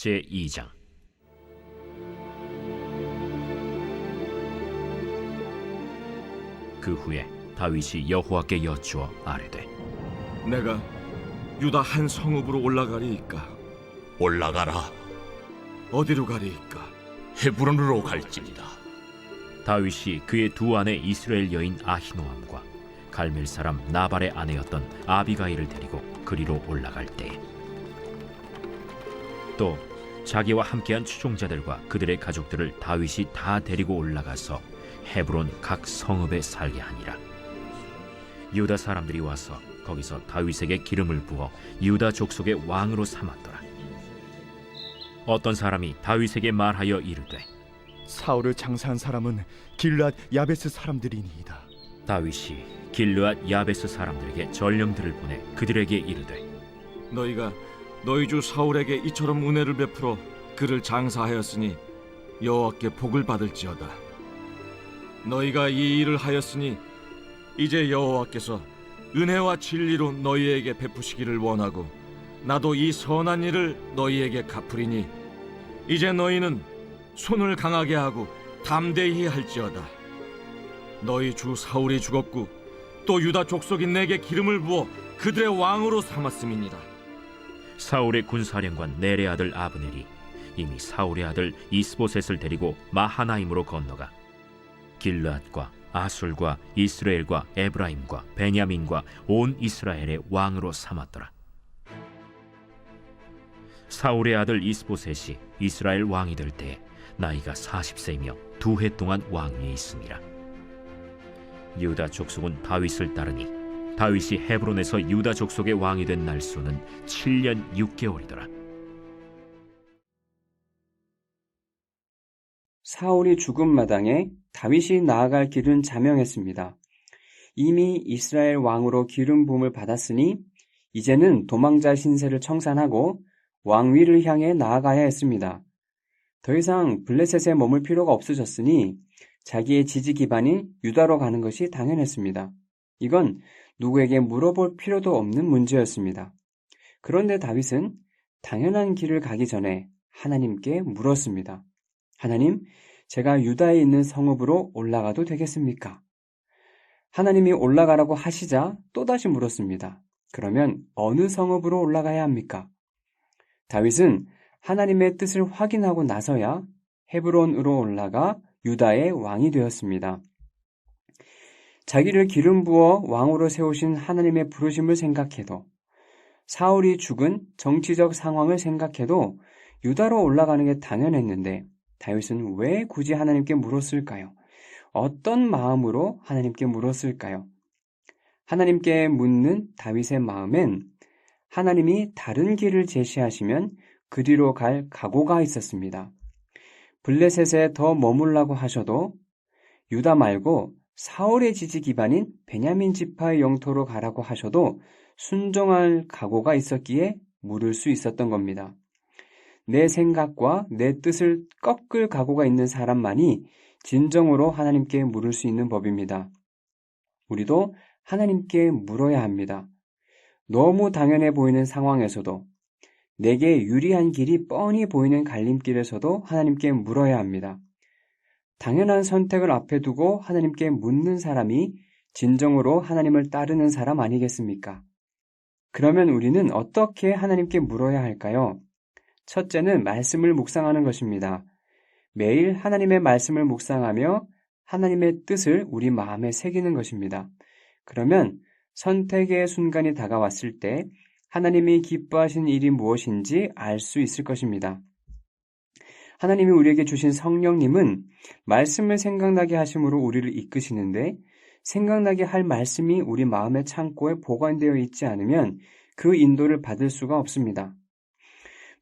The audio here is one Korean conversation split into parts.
제2장. 그 후에 다윗이 여호와께 여쭈어 아뢰되, 내가 유다 한 성읍으로 올라가리이까? 올라가라. 어디로 가리이까? 헤브론으로 갈지니라. 다윗이 그의 두 아내 이스라엘 여인 아히노암과 갈멜 사람 나발의 아내였던 아비가일을 데리고 그리로 올라갈 때에 또 자기와 함께한 추종자들과 그들의 가족들을 다윗이 다 데리고 올라가서 헤브론 각 성읍에 살게 하니라. 유다 사람들이 와서 거기서 다윗에게 기름을 부어 유다 족속의 왕으로 삼았더라. 어떤 사람이 다윗에게 말하여 이르되, 사울을 장사한 사람은 길앗 야베스 사람들이니이다. 다윗이 길르앗 야베스 사람들에게 전령들을 보내 그들에게 이르되, 너희가 너희 주 사울에게 이처럼 은혜를 베풀어 그를 장사하였으니 여호와께 복을 받을지어다. 너희가 이 일을 하였으니 이제 여호와께서 은혜와 진리로 너희에게 베푸시기를 원하고 나도 이 선한 일을 너희에게 갚으리니 이제 너희는 손을 강하게 하고 담대히 할지어다. 너희 주 사울이 죽었고 또 유다 족속이 내게 기름을 부어 그들의 왕으로 삼았음이니라. 사울의 군사령관 넬의 아들 아브넬이 이미 사울의 아들 이스보셋을 데리고 마하나임으로 건너가 길르앗과 아술과 이스라엘과 에브라임과 베냐민과 온 이스라엘의 왕으로 삼았더라. 사울의 아들 이스보셋이 이스라엘 왕이 될 때 나이가 40세이며 2해 동안 왕위에 있으니라. 유다 족속은 다윗을 따르니 다윗이 헤브론에서 유다 족속의 왕이 된 날수는 7년 6개월이더라. 사울이 죽은 마당에 다윗이 나아갈 길은 자명했습니다. 이미 이스라엘 왕으로 기름 부음을 받았으니 이제는 도망자 신세를 청산하고 왕위를 향해 나아가야 했습니다. 더 이상 블레셋에 머물 필요가 없어졌으니 자기의 지지 기반인 유다로 가는 것이 당연했습니다. 이건 누구에게 물어볼 필요도 없는 문제였습니다. 그런데 다윗은 당연한 길을 가기 전에 하나님께 물었습니다. 하나님, 제가 유다에 있는 성읍으로 올라가도 되겠습니까? 하나님이 올라가라고 하시자 또다시 물었습니다. 그러면 어느 성읍으로 올라가야 합니까? 다윗은 하나님의 뜻을 확인하고 나서야 헤브론으로 올라가 유다의 왕이 되었습니다. 자기를 기름 부어 왕으로 세우신 하나님의 부르심을 생각해도, 사울이 죽은 정치적 상황을 생각해도 유다로 올라가는 게 당연했는데 다윗은 왜 굳이 하나님께 물었을까요? 어떤 마음으로 하나님께 물었을까요? 하나님께 묻는 다윗의 마음엔 하나님이 다른 길을 제시하시면 그리로 갈 각오가 있었습니다. 블레셋에 더 머물라고 하셔도 유다 말고 사울의 지지 기반인 베냐민 지파의 영토로 가라고 하셔도 순종할 각오가 있었기에 물을 수 있었던 겁니다. 내 생각과 내 뜻을 꺾을 각오가 있는 사람만이 진정으로 하나님께 물을 수 있는 법입니다. 우리도 하나님께 물어야 합니다. 너무 당연해 보이는 상황에서도, 내게 유리한 길이 뻔히 보이는 갈림길에서도 하나님께 물어야 합니다. 당연한 선택을 앞에 두고 하나님께 묻는 사람이 진정으로 하나님을 따르는 사람 아니겠습니까? 그러면 우리는 어떻게 하나님께 물어야 할까요? 첫째는 말씀을 묵상하는 것입니다. 매일 하나님의 말씀을 묵상하며 하나님의 뜻을 우리 마음에 새기는 것입니다. 그러면 선택의 순간이 다가왔을 때 하나님이 기뻐하신 일이 무엇인지 알 수 있을 것입니다. 하나님이 우리에게 주신 성령님은 말씀을 생각나게 하심으로 우리를 이끄시는데, 생각나게 할 말씀이 우리 마음의 창고에 보관되어 있지 않으면 그 인도를 받을 수가 없습니다.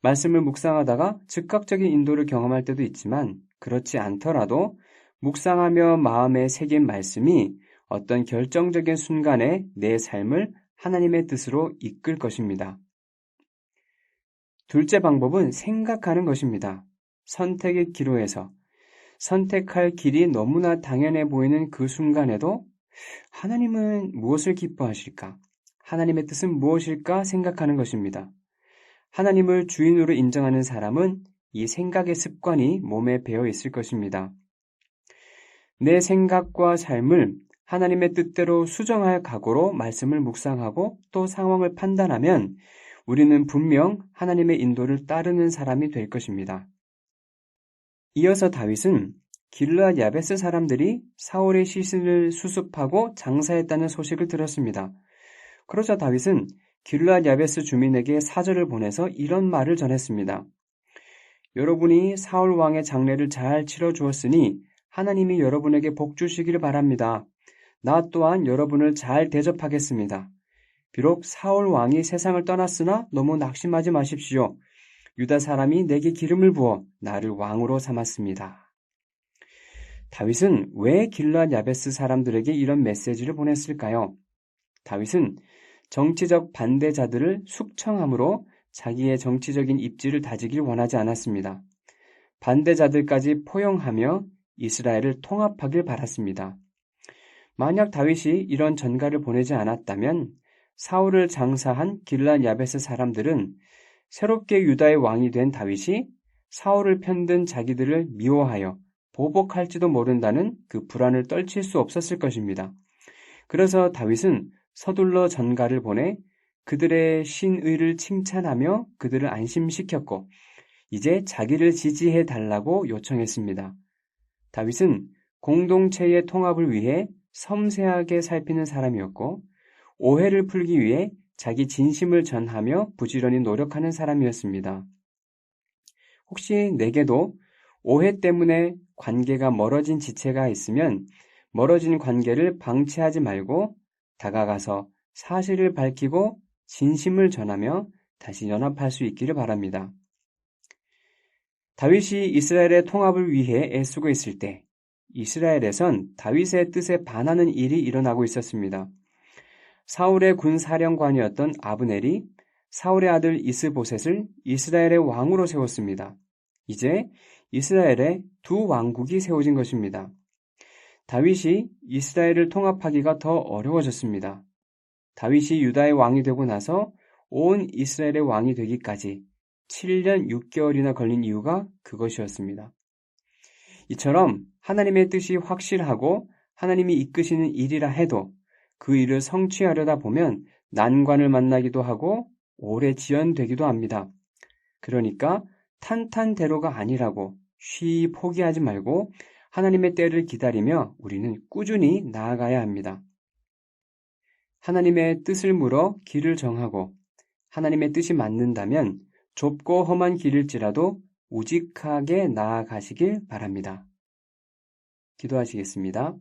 말씀을 묵상하다가 즉각적인 인도를 경험할 때도 있지만, 그렇지 않더라도 묵상하며 마음에 새긴 말씀이 어떤 결정적인 순간에 내 삶을 하나님의 뜻으로 이끌 것입니다. 둘째 방법은 생각하는 것입니다. 선택의 기로에서 선택할 길이 너무나 당연해 보이는 그 순간에도 하나님은 무엇을 기뻐하실까? 하나님의 뜻은 무엇일까 생각하는 것입니다. 하나님을 주인으로 인정하는 사람은 이 생각의 습관이 몸에 배어 있을 것입니다. 내 생각과 삶을 하나님의 뜻대로 수정할 각오로 말씀을 묵상하고 또 상황을 판단하면 우리는 분명 하나님의 인도를 따르는 사람이 될 것입니다. 이어서 다윗은 길르앗 야베스 사람들이 사울의 시신을 수습하고 장사했다는 소식을 들었습니다. 그러자 다윗은 길르앗 야베스 주민에게 사절을 보내서 이런 말을 전했습니다. 여러분이 사울 왕의 장례를 잘 치러 주었으니 하나님이 여러분에게 복 주시기를 바랍니다. 나 또한 여러분을 잘 대접하겠습니다. 비록 사울 왕이 세상을 떠났으나 너무 낙심하지 마십시오. 유다 사람이 내게 기름을 부어 나를 왕으로 삼았습니다. 다윗은 왜 길르앗 야베스 사람들에게 이런 메시지를 보냈을까요? 다윗은 정치적 반대자들을 숙청함으로 자기의 정치적인 입지를 다지길 원하지 않았습니다. 반대자들까지 포용하며 이스라엘을 통합하길 바랐습니다. 만약 다윗이 이런 전가를 보내지 않았다면 사울을 장사한 길르앗 야베스 사람들은 새롭게 유다의 왕이 된 다윗이 사울을 편든 자기들을 미워하여 보복할지도 모른다는 그 불안을 떨칠 수 없었을 것입니다. 그래서 다윗은 서둘러 전가를 보내 그들의 신의를 칭찬하며 그들을 안심시켰고 이제 자기를 지지해 달라고 요청했습니다. 다윗은 공동체의 통합을 위해 섬세하게 살피는 사람이었고 오해를 풀기 위해 자기 진심을 전하며 부지런히 노력하는 사람이었습니다. 혹시 내게도 오해 때문에 관계가 멀어진 지체가 있으면 멀어진 관계를 방치하지 말고 다가가서 사실을 밝히고 진심을 전하며 다시 연합할 수 있기를 바랍니다. 다윗이 이스라엘의 통합을 위해 애쓰고 있을 때 이스라엘에선 다윗의 뜻에 반하는 일이 일어나고 있었습니다. 사울의 군사령관이었던 아브넬이 사울의 아들 이스보셋을 이스라엘의 왕으로 세웠습니다. 이제 이스라엘에 두 왕국이 세워진 것입니다. 다윗이 이스라엘을 통합하기가 더 어려워졌습니다. 다윗이 유다의 왕이 되고 나서 온 이스라엘의 왕이 되기까지 7년 6개월이나 걸린 이유가 그것이었습니다. 이처럼 하나님의 뜻이 확실하고 하나님이 이끄시는 일이라 해도 그 일을 성취하려다 보면 난관을 만나기도 하고 오래 지연되기도 합니다. 그러니까 탄탄대로가 아니라고 쉬이 포기하지 말고 하나님의 때를 기다리며 우리는 꾸준히 나아가야 합니다. 하나님의 뜻을 물어 길을 정하고 하나님의 뜻이 맞는다면 좁고 험한 길일지라도 우직하게 나아가시길 바랍니다. 기도하시겠습니다.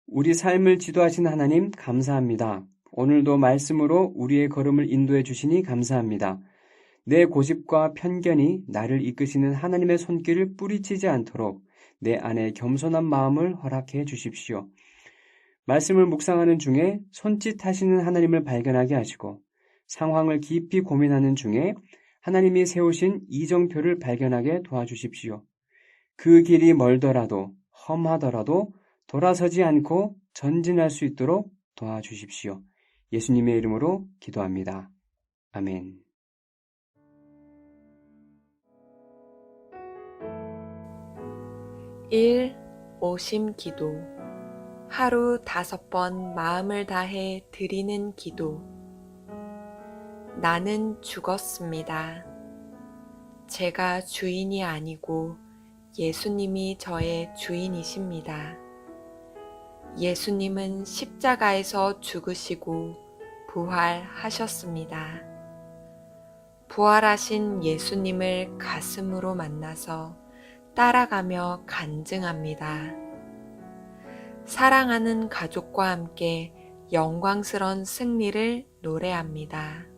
우리 삶을 지도하신 하나님 감사합니다. 오늘도 말씀으로 우리의 걸음을 인도해 주시니 감사합니다. 내 고집과 편견이 나를 이끄시는 하나님의 손길을 뿌리치지 않도록 내 안에 겸손한 마음을 허락해 주십시오. 말씀을 묵상하는 중에 손짓하시는 하나님을 발견하게 하시고 상황을 깊이 고민하는 중에 하나님이 세우신 이정표를 발견하게 도와주십시오. 그 길이 멀더라도 험하더라도 돌아서지 않고 전진할 수 있도록 도와주십시오. 예수님의 이름으로 기도합니다. 아멘. 오심 기도. 하루 5번 마음을 다해 드리는 기도. 나는 죽었습니다. 제가 주인이 아니고 예수님이 저의 주인이십니다. 예수님은 십자가에서 죽으시고 부활하셨습니다. 부활하신 예수님을 가슴으로 만나서 따라가며 간증합니다. 사랑하는 가족과 함께 영광스러운 승리를 노래합니다.